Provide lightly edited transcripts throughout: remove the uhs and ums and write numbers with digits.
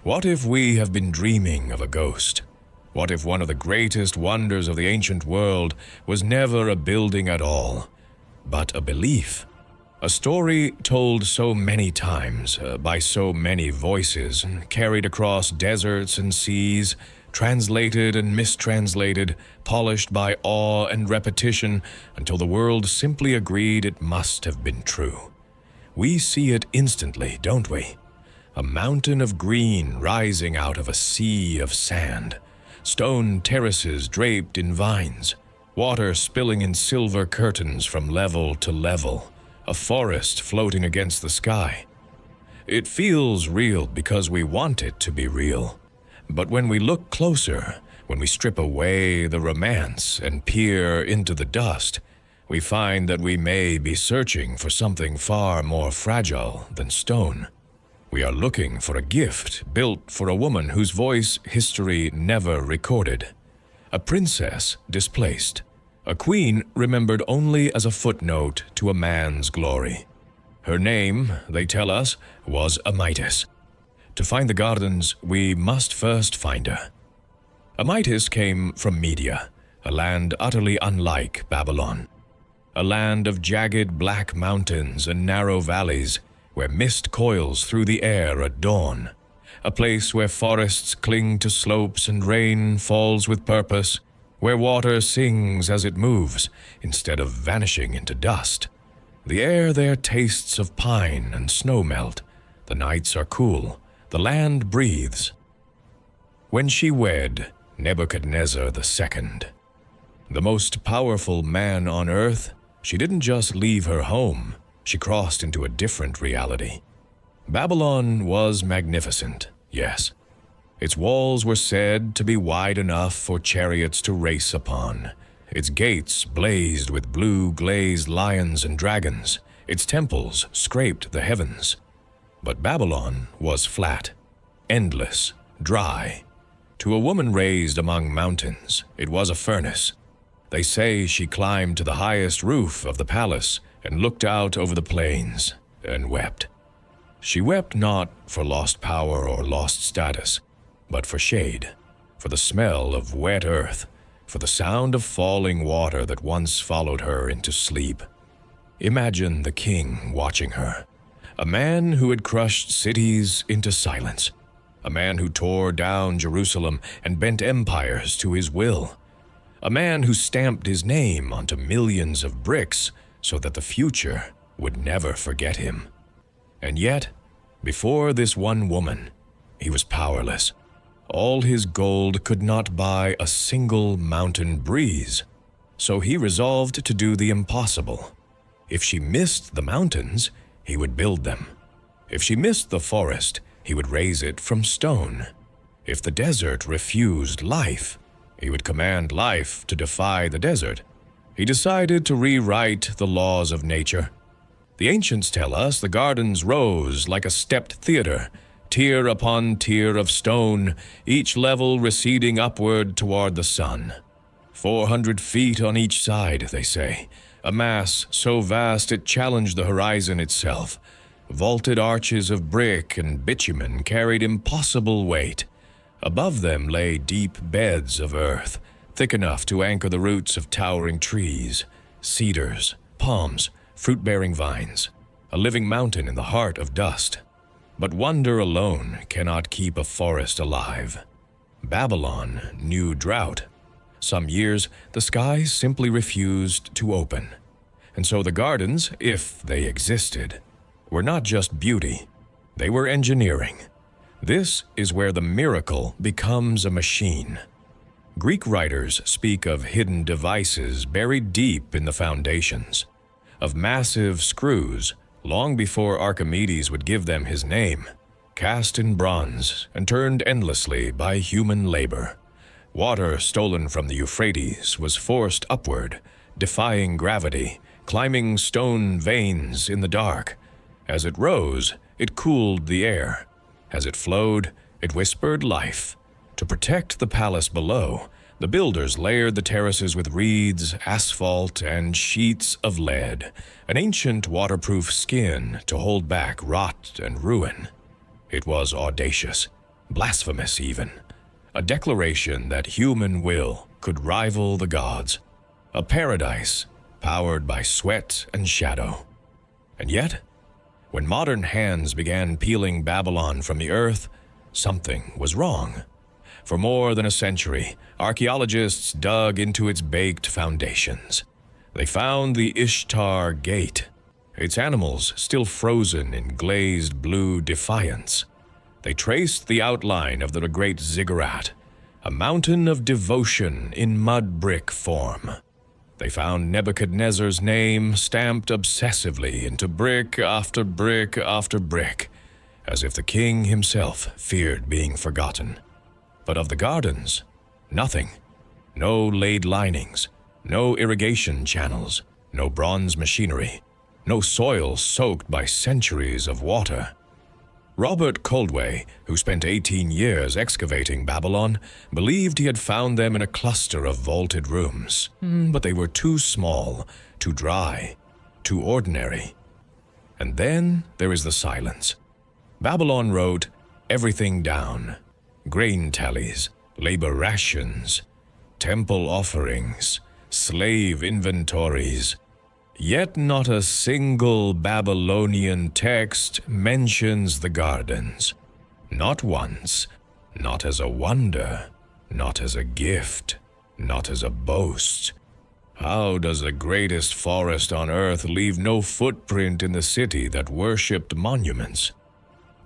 What if we have been dreaming of a ghost? What if one of the greatest wonders of the ancient world was never a building at all, but a belief? A story told so many times, by so many voices, carried across deserts and seas, translated and mistranslated, polished by awe and repetition, until the world simply agreed it must have been true. We see it instantly, don't we? A mountain of green rising out of a sea of sand, stone terraces draped in vines, water spilling in silver curtains from level to level, a forest floating against the sky. It feels real because we want it to be real. But when we look closer, when we strip away the romance and peer into the dust, we find that we may be searching for something far more fragile than stone. We are looking for a gift built for a woman whose voice history never recorded. A princess displaced. A queen remembered only as a footnote to a man's glory. Her name, they tell us, was Amytis. To find the gardens, we must first find her. Amytis came from Media, a land utterly unlike Babylon. A land of jagged black mountains and narrow valleys, where mist coils through the air at dawn. A place where forests cling to slopes and rain falls with purpose, where water sings as it moves, instead of vanishing into dust. The air there tastes of pine and snowmelt. The nights are cool. The land breathes. When she wed Nebuchadnezzar II, the most powerful man on earth, she didn't just leave her home. She crossed into a different reality. Babylon was magnificent, yes. Its walls were said to be wide enough for chariots to race upon. Its gates blazed with blue glazed lions and dragons. Its temples scraped the heavens. But Babylon was flat, endless, dry. To a woman raised among mountains, it was a furnace. They say she climbed to the highest roof of the palace and looked out over the plains and wept. She wept not for lost power or lost status, but for shade, for the smell of wet earth, for the sound of falling water that once followed her into sleep. Imagine the king watching her. A man who had crushed cities into silence. A man who tore down Jerusalem and bent empires to his will. A man who stamped his name onto millions of bricks so that the future would never forget him. And yet, before this one woman, he was powerless. All his gold could not buy a single mountain breeze. So he resolved to do the impossible. If she missed the mountains, he would build them. If she missed the forest, he would raise it from stone. If the desert refused life, he would command life to defy the desert. He decided to rewrite the laws of nature. The ancients tell us the gardens rose like a stepped theater, tier upon tier of stone, each level receding upward toward the sun. 400 feet on each side, they say, a mass so vast it challenged the horizon itself. Vaulted arches of brick and bitumen carried impossible weight. Above them lay deep beds of earth, thick enough to anchor the roots of towering trees, cedars, palms, fruit-bearing vines, a living mountain in the heart of dust. But wonder alone cannot keep a forest alive. Babylon knew drought. Some years, the skies simply refused to open. And so the gardens, if they existed, were not just beauty, they were engineering. This is where the miracle becomes a machine. Greek writers speak of hidden devices buried deep in the foundations, of massive screws long before Archimedes would give them his name, cast in bronze and turned endlessly by human labor. Water stolen from the Euphrates was forced upward, defying gravity, climbing stone veins in the dark. As it rose, it cooled the air. As it flowed, it whispered life. To protect the palace below, the builders layered the terraces with reeds, asphalt, and sheets of lead, an ancient waterproof skin to hold back rot and ruin. It was audacious, blasphemous even. A declaration that human will could rival the gods. A paradise powered by sweat and shadow. And yet, when modern hands began peeling Babylon from the earth, something was wrong. For more than a century, archaeologists dug into its baked foundations. They found the Ishtar Gate, its animals still frozen in glazed blue defiance. They traced the outline of the great ziggurat, a mountain of devotion in mud brick form. They found Nebuchadnezzar's name stamped obsessively into brick after brick after brick, as if the king himself feared being forgotten. But of the gardens, nothing. No laid linings, no irrigation channels, no bronze machinery, no soil soaked by centuries of water. Robert Coldway, who spent 18 years excavating Babylon, believed he had found them in a cluster of vaulted rooms. But they were too small, too dry, too ordinary. And then there is the silence. Babylon wrote everything down. Grain tallies, labor rations, temple offerings, slave inventories. Yet not a single Babylonian text mentions the gardens. Not once, not as a wonder, not as a gift, not as a boast. How does the greatest forest on earth leave no footprint in the city that worshipped monuments?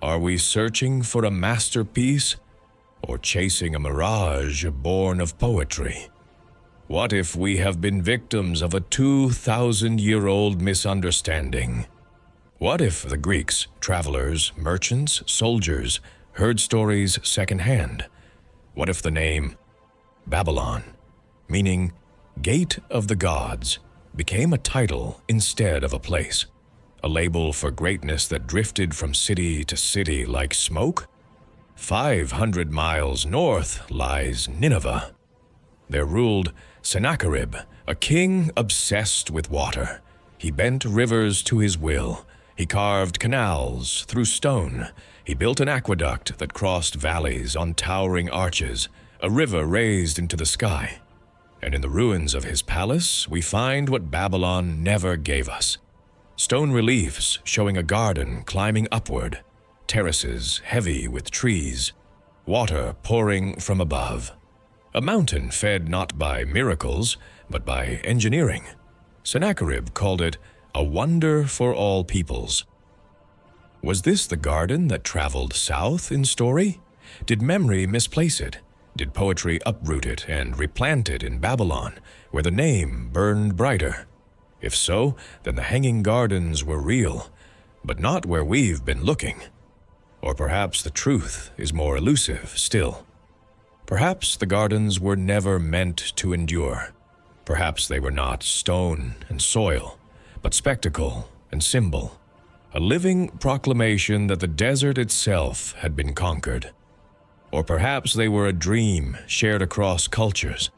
Are we searching for a masterpiece or chasing a mirage born of poetry? What if we have been victims of a 2,000-year-old misunderstanding? What if the Greeks, travelers, merchants, soldiers, heard stories secondhand? What if the name Babylon, meaning Gate of the Gods, became a title instead of a place? A label for greatness that drifted from city to city like smoke? 500 miles north lies Nineveh. There ruled Sennacherib, a king obsessed with water. He bent rivers to his will. He carved canals through stone. He built an aqueduct that crossed valleys on towering arches, a river raised into the sky. And in the ruins of his palace, we find what Babylon never gave us. Stone reliefs showing a garden climbing upward, terraces heavy with trees, water pouring from above. A mountain fed not by miracles, but by engineering. Sennacherib called it a wonder for all peoples. Was this the garden that traveled south in story? Did memory misplace it? Did poetry uproot it and replant it in Babylon, where the name burned brighter? If so, then the hanging gardens were real, but not where we've been looking. Or perhaps the truth is more elusive still. Perhaps the gardens were never meant to endure. Perhaps they were not stone and soil, but spectacle and symbol, a living proclamation that the desert itself had been conquered. Or perhaps they were a dream shared across cultures,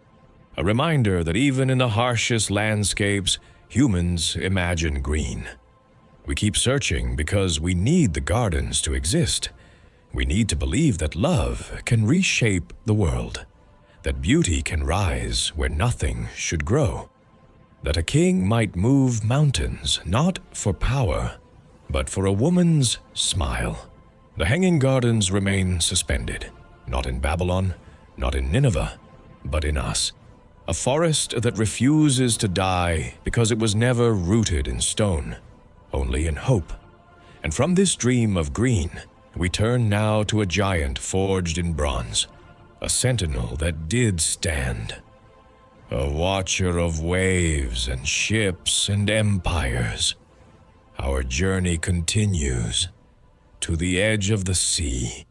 a reminder that even in the harshest landscapes, humans imagine green. We keep searching because we need the gardens to exist. We need to believe that love can reshape the world, that beauty can rise where nothing should grow, that a king might move mountains not for power, but for a woman's smile. The hanging gardens remain suspended, not in Babylon, not in Nineveh, but in us. A forest that refuses to die because it was never rooted in stone, only in hope. And from this dream of green, we turn now to a giant forged in bronze, a sentinel that did stand, a watcher of waves and ships and empires. Our journey continues to the edge of the sea,